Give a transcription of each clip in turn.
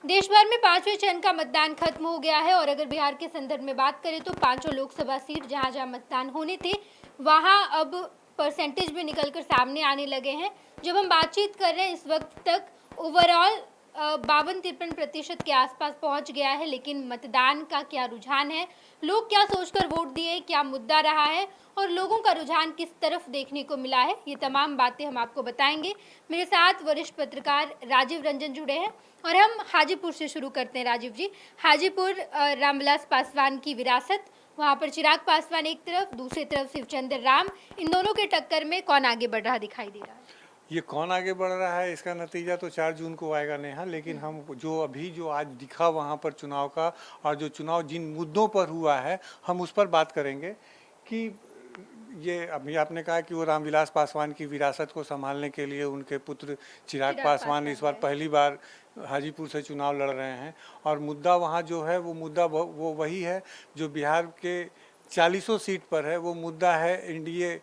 देश भर में पांचवें चरण का मतदान खत्म हो गया है और अगर बिहार के संदर्भ में बात करें तो पांचों लोकसभा सीट जहां जहां मतदान होने थे वहां अब परसेंटेज भी निकलकर सामने आने लगे हैं। जब हम बातचीत कर रहे हैं इस वक्त तक ओवरऑल 52-53% के आसपास पहुंच गया है, लेकिन मतदान का क्या रुझान है, लोग क्या सोचकर वोट दिए, क्या मुद्दा रहा है और लोगों का रुझान किस तरफ देखने को मिला है, ये तमाम बातें हम आपको बताएंगे। मेरे साथ वरिष्ठ पत्रकार राजीव रंजन जुड़े हैं और हम हाजीपुर से शुरू करते हैं। राजीव जी, हाजीपुर रामविलास पासवान की विरासत, वहाँ पर चिराग पासवान एक तरफ, दूसरी तरफ शिवचंद्र राम, इन दोनों के टक्कर में कौन आगे बढ़ रहा दिखाई दे रहा है? ये कौन आगे बढ़ रहा है इसका नतीजा तो 4 जून को आएगा नेहा, लेकिन हम जो आज दिखा वहाँ पर चुनाव का और जो चुनाव जिन मुद्दों पर हुआ है हम उस पर बात करेंगे कि ये अभी आपने कहा कि वो रामविलास पासवान की विरासत को संभालने के लिए उनके पुत्र चिराग पासवान इस बार पहली बार हाजीपुर से चुनाव लड़ रहे हैं और मुद्दा वहाँ जो है वो मुद्दा वो वही है जो बिहार के 40 सीट पर है। वो मुद्दा है एनडीए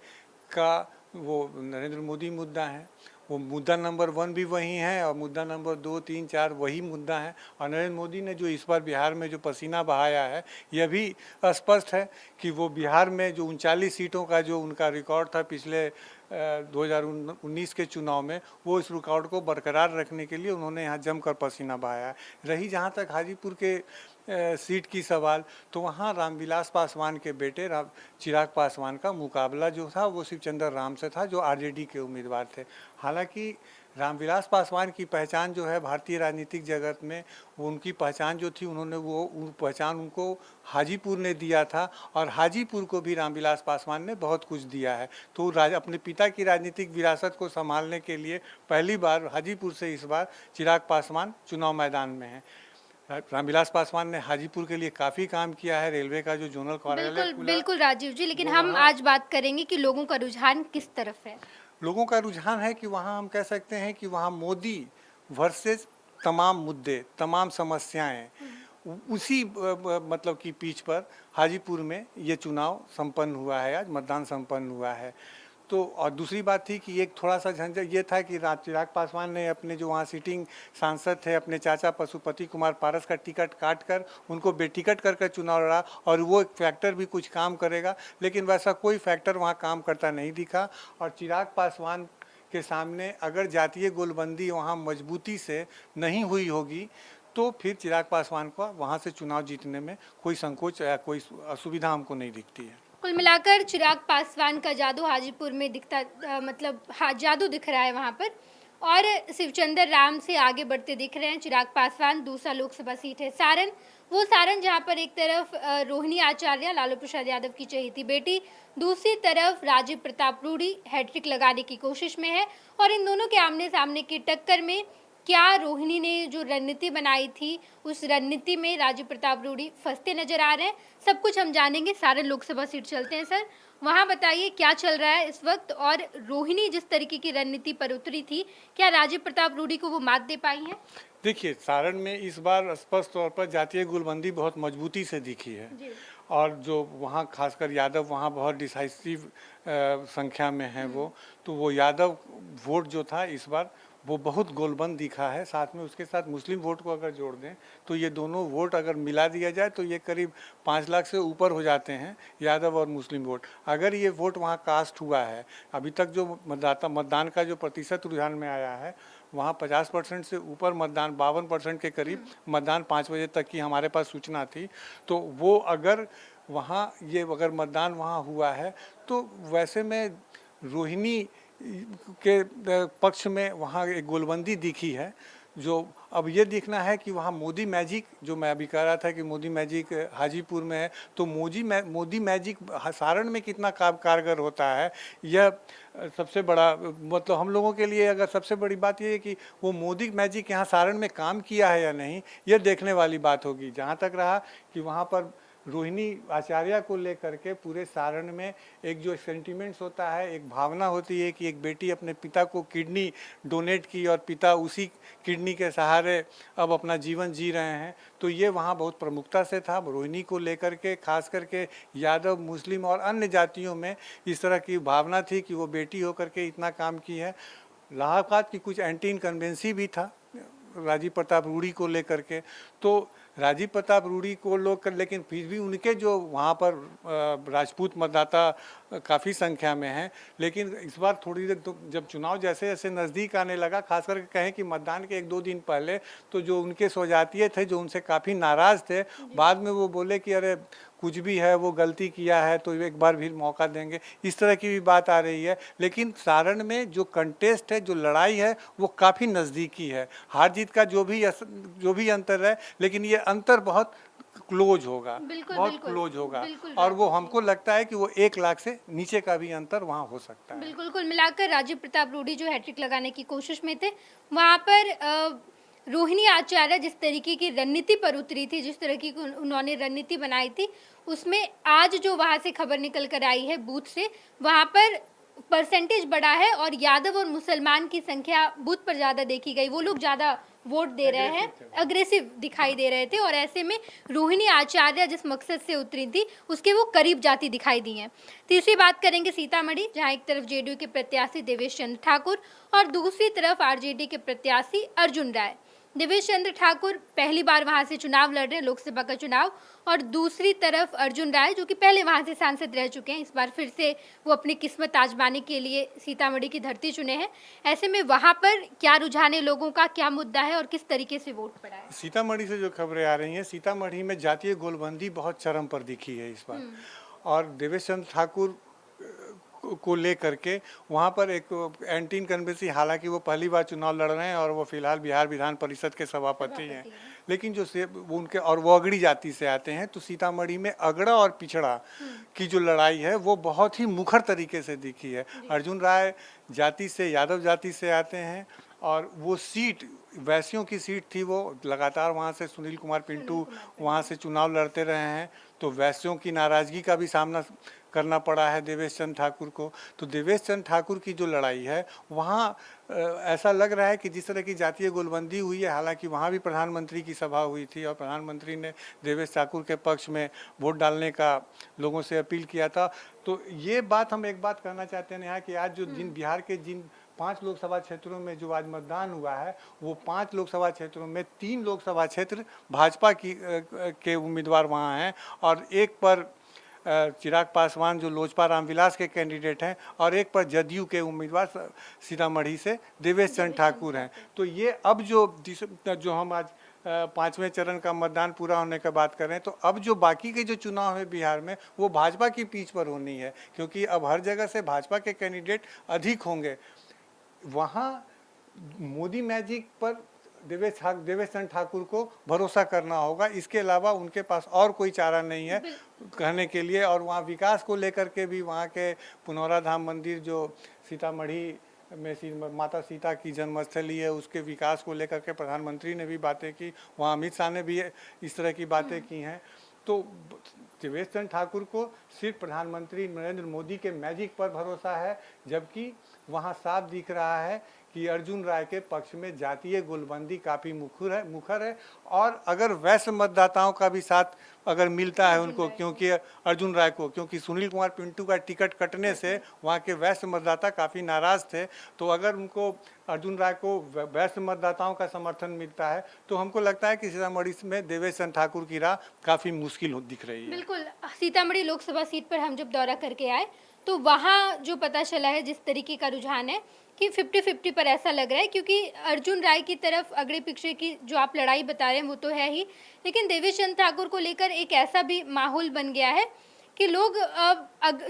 का, वो नरेंद्र मोदी मुद्दा है। वो मुद्दा नंबर 1 भी वही है और मुद्दा नंबर 2, 3, 4 वही मुद्दा है। और नरेंद्र मोदी ने जो इस बार बिहार में जो पसीना बहाया है यह भी स्पष्ट है कि वो बिहार में जो 39 सीटों का जो उनका रिकॉर्ड था पिछले 2019 के चुनाव में, वो इस रिकॉर्ड को बरकरार रखने के लिए उन्होंने यहाँ जमकर पसीना बहाया है। रही जहाँ तक हाजीपुर के सीट की सवाल, तो वहाँ रामविलास पासवान के बेटे चिराग पासवान का मुकाबला जो था वो शिवचंद्र राम से था जो आरजेडी के उम्मीदवार थे। हालांकि रामविलास पासवान की पहचान जो है भारतीय राजनीतिक जगत में, वो उनकी पहचान जो थी उन्होंने वो पहचान उनको हाजीपुर ने दिया था और हाजीपुर को भी रामविलास पासवान ने बहुत कुछ दिया है। तो अपने पिता की राजनीतिक विरासत को संभालने के लिए पहली बार हाजीपुर से इस बार चिराग पासवान चुनाव मैदान में हैं। रामविलास पासवान ने हाजीपुर के लिए काफ़ी काम किया है, रेलवे का जो जोनल कार्यालय बिल्कुल राजीव जी, लेकिन हम आज बात करेंगे कि लोगों का रुझान किस तरफ है। लोगों का रुझान है कि वहाँ हम कह सकते हैं कि वहाँ मोदी वर्सेस तमाम मुद्दे, तमाम समस्याएं, उसी मतलब की पीछ पर हाजीपुर में ये चुनाव संपन्न हुआ है, आज मतदान संपन्न हुआ है। तो और दूसरी बात थी कि एक थोड़ा सा झंझट ये था कि चिराग पासवान ने अपने जो वहाँ सिटिंग सांसद थे अपने चाचा पशुपति कुमार पारस का टिकट काट कर उनको बेटिकट कर चुनाव लड़ा और वो एक फैक्टर भी कुछ काम करेगा, लेकिन वैसा कोई फैक्टर वहाँ काम करता नहीं दिखा। और चिराग पासवान के सामने अगर जातीय गोलबंदी वहाँ मजबूती से नहीं हुई होगी तो फिर चिराग पासवान को वहाँ से चुनाव जीतने में कोई संकोच या कोई असुविधा हमको नहीं दिखती है। कुल मिलाकर चिराग पासवान का जादू हाजीपुर में दिखता, मतलब जादू दिख रहा है वहाँ पर, और शिवचंद्र राम से आगे बढ़ते दिख रहे हैं चिराग पासवान। दूसरा लोकसभा सीट है सारण, वो सारण जहाँ पर एक तरफ रोहिणी आचार्य लालू प्रसाद यादव की चहेती बेटी, दूसरी तरफ राजीव प्रताप रूडी हैट्रिक लगाने की कोशिश में है और इन दोनों के आमने सामने की टक्कर में क्या रोहिणी ने जो रणनीति बनाई थी उस रणनीति में राजीव प्रताप रूडी फंसते नजर आ रहे हैं। सब कुछ हम जानेंगे। सारण लोकसभा सीट चलते हैं सर, वहां बताइए क्या चल रहा है इस वक्त और रोहिणी जिस तरीके की रणनीति पर उतरी थी, क्या राजीव प्रताप रूडी को वो मात दे पाई है? देखिए, सारण में इस बार स्पष्ट तौर पर जातीय गोलबंदी बहुत मजबूती से दिखी है और जो वहाँ खासकर यादव वहाँ बहुत डिसाइसिव संख्या में है तो वो यादव वोट जो था इस बार वो बहुत गोलबंद दिखा है। साथ में उसके साथ मुस्लिम वोट को अगर जोड़ दें तो ये दोनों वोट अगर मिला दिया जाए तो ये करीब 5 लाख से ऊपर हो जाते हैं, यादव और मुस्लिम वोट। अगर ये वोट वहाँ कास्ट हुआ है, अभी तक जो मतदान का जो प्रतिशत रुझान में आया है वहाँ 50% से ऊपर मतदान, 52% के करीब मतदान 5 बजे तक की हमारे पास सूचना थी। तो वो अगर वहाँ ये अगर मतदान वहाँ हुआ है तो वैसे में रोहिणी के पक्ष में वहाँ एक गोलबंदी दिखी है। जो अब ये देखना है कि वहाँ मोदी मैजिक, जो मैं अभी कह रहा था कि मोदी मैजिक हाजीपुर में है, तो मोदी मैजिक सारण में कितना कारगर होता है, यह सबसे बड़ा मतलब हम लोगों के लिए अगर सबसे बड़ी बात यह है कि वो मोदी मैजिक यहाँ सारण में काम किया है या नहीं, यह देखने वाली बात होगी। जहाँ तक रहा कि वहाँ पर रोहिणी आचार्य को लेकर के पूरे सारण में एक जो सेंटिमेंट्स होता है, एक भावना होती है कि एक बेटी अपने पिता को किडनी डोनेट की और पिता उसी किडनी के सहारे अब अपना जीवन जी रहे हैं, तो ये वहाँ बहुत प्रमुखता से था। रोहिणी को लेकर के खास करके यादव, मुस्लिम और अन्य जातियों में इस तरह की भावना थी कि वो बेटी होकर के इतना काम की है। इलाहाबाद की कुछ एंटी इनकम्बेंसी भी था राजीव प्रताप रूड़ी को लेकर के, तो राजीव प्रताप रूड़ी को लोग कर, लेकिन फिर भी उनके जो वहाँ पर राजपूत मतदाता काफ़ी संख्या में हैं, लेकिन इस बार थोड़ी देर तो जब चुनाव जैसे जैसे नज़दीक आने लगा, खास करके कहें कि मतदान के 1-2 दिन पहले, तो जो उनके स्वजातीय थे जो उनसे काफ़ी नाराज़ थे, बाद में वो बोले कि अरे कुछ भी है, वो गलती किया है तो एक बार भी मौका देंगे, इस तरह की भी बात आ रही है। लेकिन सारण में जो कंटेस्ट है, जो लड़ाई है, वो काफ़ी नज़दीकी है। हार जीत का जो भी अंतर है, लेकिन ये अंतर बहुत क्लोज होगा, बहुत क्लोज होगा, और वो हमको लगता है कि वो 1 लाख से नीचे का भी अंतर वहाँ हो सकता है। बिल्कुल, कुल मिलाकर राजीव प्रताप रूड़ी जो हैट्रिक लगाने की कोशिश में थे, वहाँ पर रोहिणी आचार्य जिस तरीके की रणनीति पर उतरी थी, जिस तरह की उन्होंने रणनीति बनाई थी, उसमें आज जो वहाँ से खबर निकल कर आई है बूथ से, वहाँ पर परसेंटेज बढ़ा है और यादव और मुसलमान की संख्या बूथ पर ज़्यादा देखी गई। वो लोग ज़्यादा वोट दे रहे हैं, अग्रेसिव दिखाई दे रहे थे, और ऐसे में रोहिणी आचार्य जिस मकसद से उतरी थी उसके वो करीब जाती दिखाई दी हैं। तीसरी बात करेंगे सीतामढ़ी, जहां एक तरफ जेडीयू के प्रत्याशी देवेश चंद्र ठाकुर और दूसरी तरफ आरजेडी के प्रत्याशी अर्जुन राय। देवेश चंद्र ठाकुर पहली बार वहां से चुनाव लड़ रहे हैं, लोकसभा का चुनाव, और दूसरी तरफ अर्जुन राय जो कि पहले वहां से सांसद रह चुके हैं, इस बार फिर से वो अपनी किस्मत आजमाने के लिए सीतामढ़ी की धरती चुने हैं। ऐसे में वहां पर क्या रुझान है लोगों का, क्या मुद्दा है और किस तरीके से वोट पड़ा है? सीतामढ़ी से जो खबरें आ रही हैं, सीतामढ़ी में जातीय गोलबंदी बहुत चरम पर दिखी है इस बार, और देवेश चंद्र ठाकुर को लेकर के वहाँ पर एक एंटी इनकम्बेंसी, हालांकि वो पहली बार चुनाव लड़ रहे हैं और वो फिलहाल बिहार विधान परिषद के सभापति हैं, लेकिन जो वो उनके और वो अगड़ी जाति से आते हैं, तो सीतामढ़ी में अगड़ा और पिछड़ा की जो लड़ाई है वो बहुत ही मुखर तरीके से दिखी है। अर्जुन राय जाति से, यादव जाति से आते हैं, और वो सीट वैश्यों की सीट थी, वो लगातार वहाँ से सुनील कुमार पिंटू वहाँ से चुनाव लड़ते रहे हैं, तो वैश्यों की नाराज़गी का भी सामना करना पड़ा है देवेश चंद्र ठाकुर को। तो देवेश चंद्र ठाकुर की जो लड़ाई है वहाँ ऐसा लग रहा है कि जिस तरह की जातीय गोलबंदी हुई है, हालांकि वहाँ भी प्रधानमंत्री की सभा हुई थी और प्रधानमंत्री ने देवेश ठाकुर के पक्ष में वोट डालने का लोगों से अपील किया था। तो ये बात हम एक बात कहना चाहते हैं यहाँ कि आज जो बिहार के जिन 5 लोकसभा क्षेत्रों में जो आज मतदान हुआ है, वो 5 लोकसभा क्षेत्रों में 3 लोकसभा क्षेत्र भाजपा के उम्मीदवार वहाँ हैं, और एक पर चिराग पासवान जो लोजपा रामविलास के कैंडिडेट हैं, और एक पर जदयू के उम्मीदवार सीतामढ़ी से देवेश चंद्र ठाकुर हैं। तो ये अब जो हम आज 5वें चरण का मतदान पूरा होने का बात कर रहे हैं, तो अब जो बाकी के जो चुनाव है बिहार में, वो भाजपा की पीछ पर होनी है, क्योंकि अब हर जगह से भाजपा के कैंडिडेट अधिक होंगे। वहाँ मोदी मैजिक पर देवेश चंद्र ठाकुर को भरोसा करना होगा, इसके अलावा उनके पास और कोई चारा नहीं है कहने के लिए। और वहाँ विकास को लेकर के भी, वहाँ के पुनौरा धाम मंदिर जो सीतामढ़ी में माता सीता की जन्मस्थली है, उसके विकास को लेकर के प्रधानमंत्री ने भी बातें की, वहाँ अमित शाह ने भी इस तरह की बातें की हैं। तो देवेश चंद्र ठाकुर को सिर्फ प्रधानमंत्री नरेंद्र मोदी के मैजिक पर भरोसा है, जबकि वहाँ साफ दिख रहा है कि अर्जुन राय के पक्ष में जातीय गोलबंदी काफ़ी मुखर है, और अगर वैश्य मतदाताओं का भी साथ अगर मिलता है उनको, क्योंकि अर्जुन राय को, क्योंकि सुनील कुमार पिंटू का टिकट कटने से वहाँ के वैश्य मतदाता काफ़ी नाराज़ थे, तो अगर उनको अर्जुन राय को वैश्य मतदाताओं का समर्थन मिलता है, तो हमको लगता है कि सीतामढ़ी में देवेश चंद्र ठाकुर की राह काफ़ी मुश्किल दिख रही है। बिल्कुल, सीतामढ़ी लोकसभा सीट पर हम जब दौरा करके आए, तो वहाँ जो पता चला है जिस तरीके का रुझान है कि 50-50 पर ऐसा लग रहा है, क्योंकि अर्जुन राय की तरफ अगड़े पिछड़े की जो आप लड़ाई बता रहे हैं वो तो है ही, लेकिन देवेश चंद्र ठाकुर को लेकर एक ऐसा भी माहौल बन गया है कि लोग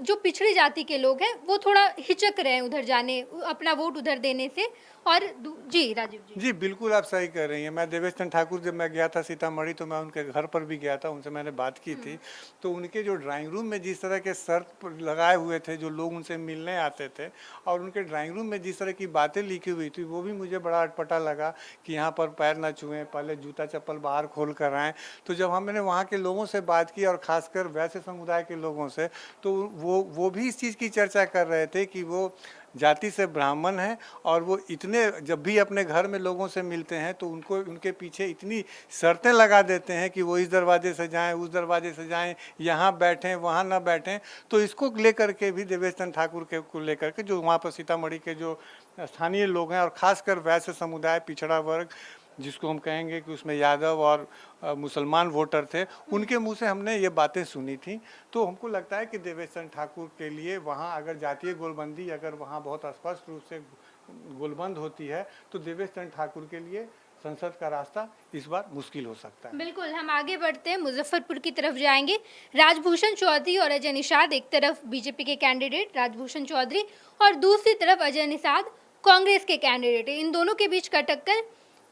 जो पिछड़ी जाति के लोग हैं वो थोड़ा हिचक रहे हैं उधर जाने, अपना वोट उधर देने से। और जी राजीव जी बिल्कुल आप सही कह रही हैं। मैं देवेश चंद्र ठाकुर जब मैं गया था सीतामढ़ी, तो मैं उनके घर पर भी गया था, उनसे मैंने बात की थी, तो उनके जो ड्राइंग रूम में जिस तरह के शर्त लगाए हुए थे जो लोग उनसे मिलने आते थे, और उनके ड्राइंग रूम में जिस तरह की बातें लिखी हुई थी, वो भी मुझे बड़ा अटपटा लगा कि यहाँ पर पैर न छुएं, पहले जूता चप्पल बाहर खोल कर आएँ। तो जब हमने वहाँ के लोगों से बात की, और ख़ासकर वैश्य समुदाय के लोगों से, तो वो भी इस चीज़ की चर्चा कर रहे थे कि वो जाति से ब्राह्मण हैं, और वो इतने जब भी अपने घर में लोगों से मिलते हैं तो उनके पीछे इतनी शर्तें लगा देते हैं कि वो इस दरवाजे से जाएं, उस दरवाजे से जाएं, यहाँ बैठें, वहाँ ना बैठें। तो इसको लेकर के भी देवेश चंद्र ठाकुर को लेकर के जो वहाँ पर सीतामढ़ी के जो स्थानीय लोग हैं, और ख़ासकर वैश्य समुदाय, पिछड़ा वर्ग, जिसको हम कहेंगे कि उसमें यादव और मुसलमान वोटर थे, उनके मुंह से हमने ये बातें सुनी थी। तो हमको लगता है कि देवेश चंद्र ठाकुर के लिए वहाँ अगर जातीय गोलबंदी अगर वहाँ बहुत स्पष्ट रूप से गोलबंद होती है तो देवेश चंद्र ठाकुर के लिए संसद का रास्ता इस बार मुश्किल हो सकता है। बिल्कुल, हम आगे बढ़ते हैं, मुजफ्फरपुर की तरफ जाएंगे। राजभूषण चौधरी और अजय निषाद, एक तरफ बीजेपी के कैंडिडेट राजभूषण चौधरी और दूसरी तरफ अजय निषाद कांग्रेस के कैंडिडेट है। इन दोनों के बीच का टक्कर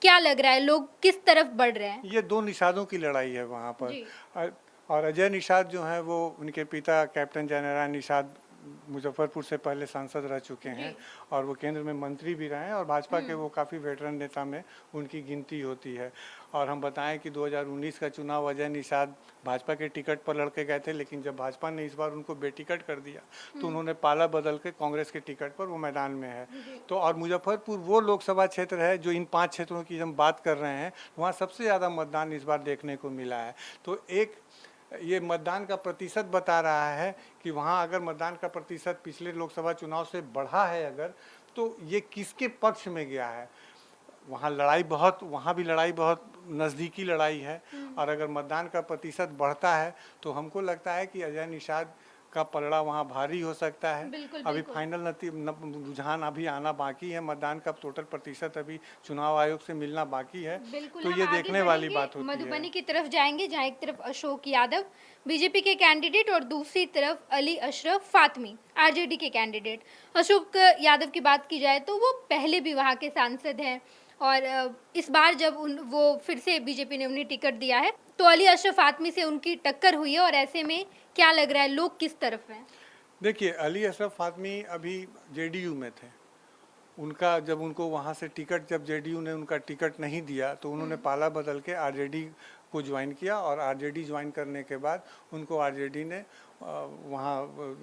क्या लग रहा है, लोग किस तरफ बढ़ रहे हैं? ये दो निषादों की लड़ाई है वहाँ पर। और अजय निषाद जो है वो उनके पिता कैप्टन जयनारायण निषाद मुजफ्फरपुर से पहले सांसद रह चुके हैं और वो केंद्र में मंत्री भी रहे हैं और भाजपा के वो काफ़ी वेटरन नेता में उनकी गिनती होती है। और हम बताएं कि 2019 का चुनाव अजय निषाद भाजपा के टिकट पर लड़के गए थे, लेकिन जब भाजपा ने इस बार उनको बेटिकट कर दिया तो उन्होंने पाला बदल के कांग्रेस के टिकट पर वो मैदान में है। तो और मुजफ्फरपुर वो लोकसभा क्षेत्र है जो इन 5 क्षेत्रों की हम बात कर रहे हैं, वहाँ सबसे ज़्यादा मतदान इस बार देखने को मिला है। तो एक ये मतदान का प्रतिशत बता रहा है कि वहाँ अगर मतदान का प्रतिशत पिछले लोकसभा चुनाव से बढ़ा है अगर, तो ये किसके पक्ष में गया है। वहाँ भी लड़ाई बहुत नज़दीकी लड़ाई है। और अगर मतदान का प्रतिशत बढ़ता है तो हमको लगता है कि अजय निषाद का पलड़ा वहाँ भारी हो सकता है। अभी फाइनल रुझान अभी आना बाकी है, मतदान का टोटल प्रतिशत अभी चुनाव आयोग से मिलना बाकी है। तो ये देखने वाली बात होती है। मधुबनी की तरफ जाएंगे, जहाँ एक तरफ अशोक यादव बीजेपी के कैंडिडेट और दूसरी तरफ अली अशरफ फातमी आरजेडी के कैंडिडेट। अशोक यादव की बात की जाए तो वो पहले भी वहाँ के सांसद हैं और इस बार जब वो फिर से बीजेपी ने उन्हें टिकट दिया है तो अली अशरफ फातमी से उनकी टक्कर हुई है। और ऐसे में क्या लग रहा है, लोग किस तरफ हैं? देखिए, अली अशरफ फातमी अभी जेडीयू में थे। उनका जब उनको वहाँ से टिकट, जब जेडीयू ने उनका टिकट नहीं दिया तो उन्होंने पाला बदल के आरजेडी को ज्वाइन किया और आरजेडी ज्वाइन करने के बाद उनको आरजेडी ने वहाँ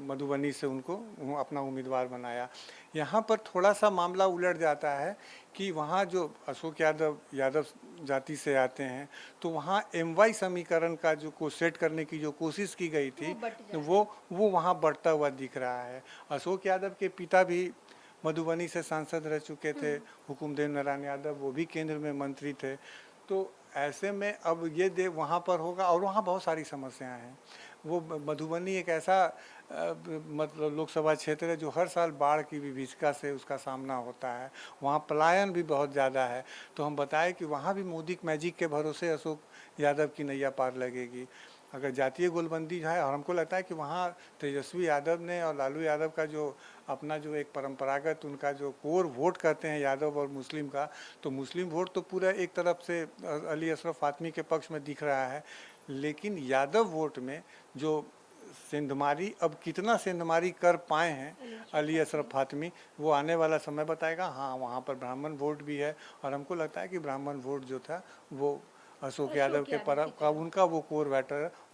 मधुबनी से उनको अपना उम्मीदवार बनाया। यहाँ पर थोड़ा सा मामला उलट जाता है कि वहाँ जो अशोक यादव जाति से आते हैं तो वहाँ MY समीकरण का जो सेट करने की जो कोशिश की गई थी वो वहाँ बढ़ता हुआ दिख रहा है। अशोक यादव के पिता भी मधुबनी से सांसद रह चुके थे, हुकुमदेव नारायण यादव, वो भी केंद्र में मंत्री थे। तो ऐसे में अब ये वहाँ पर होगा और वहाँ बहुत सारी समस्याएं हैं। वो मधुबनी एक ऐसा मतलब लोकसभा क्षेत्र है जो हर साल बाढ़ की विभीषिका से उसका सामना होता है, वहाँ पलायन भी बहुत ज़्यादा है। तो हम बताएं कि वहाँ भी मोदी मैजिक के भरोसे अशोक यादव की नैया पार लगेगी अगर जातीय गोलबंदी है। और हमको लगता है कि वहाँ तेजस्वी यादव ने और लालू यादव का जो अपना जो एक परंपरागत उनका जो कोर वोट कहते हैं यादव और मुस्लिम का, तो मुस्लिम वोट तो पूरा एक तरफ से अली अशरफ फातमी के पक्ष में दिख रहा है, लेकिन यादव वोट में जो सेंधमारी अब कितना सेंधमारी कर पाए हैं अली अशरफ फातमी, वो आने वाला समय बताएगा। हाँ, वहाँ पर ब्राह्मण वोट भी है और हमको लगता है कि ब्राह्मण वोट जो था वो अशोक यादव के उनका वो कोर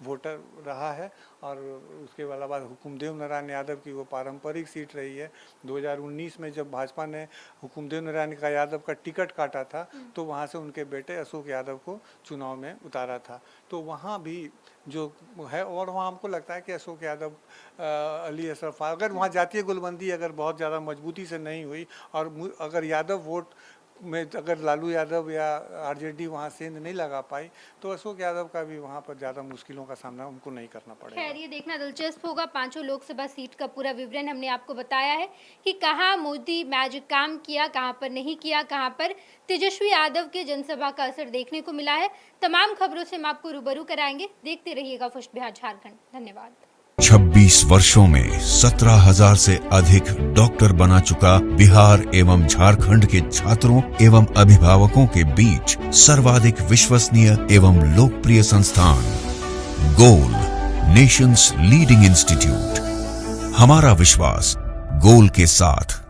वोटर रहा है। और उसके अलावा हुकुमदेव नारायण यादव की वो पारंपरिक सीट रही है। 2019 में जब भाजपा ने हुकुमदेव नारायण यादव का टिकट काटा था तो वहाँ से उनके बेटे अशोक यादव को चुनाव में उतारा था। तो वहाँ भी जो है, और वहाँ हमको लगता है कि अशोक यादव अली अशरफ, अगर वहाँ जातीय गोलबंदी अगर बहुत ज़्यादा मजबूती से नहीं हुई और अगर यादव वोट में अगर लालू यादव या आरजेडी वहाँ सेंध नहीं लगा पाई तो अशोक यादव का भी वहाँ पर ज़्यादा मुश्किलों का सामना उनको नहीं करना पड़ेगा। खैर, ये देखना दिलचस्प होगा। 5 लोकसभा सीट का पूरा विवरण हमने आपको बताया है कि कहाँ मोदी मैजिक काम किया, कहाँ पर नहीं किया, कहाँ पर तेजस्वी यादव के जनसभा का असर देखने को मिला है। तमाम खबरों से हम आपको रूबरू कराएंगे। देखते रहिएगा फर्स्ट बिहार झारखंड। धन्यवाद। 26 वर्षों में 17,000 से अधिक डॉक्टर बना चुका बिहार एवं झारखंड के छात्रों एवं अभिभावकों के बीच सर्वाधिक विश्वसनीय एवं लोकप्रिय संस्थान गोल, नेशंस लीडिंग इंस्टीट्यूट। हमारा विश्वास गोल के साथ।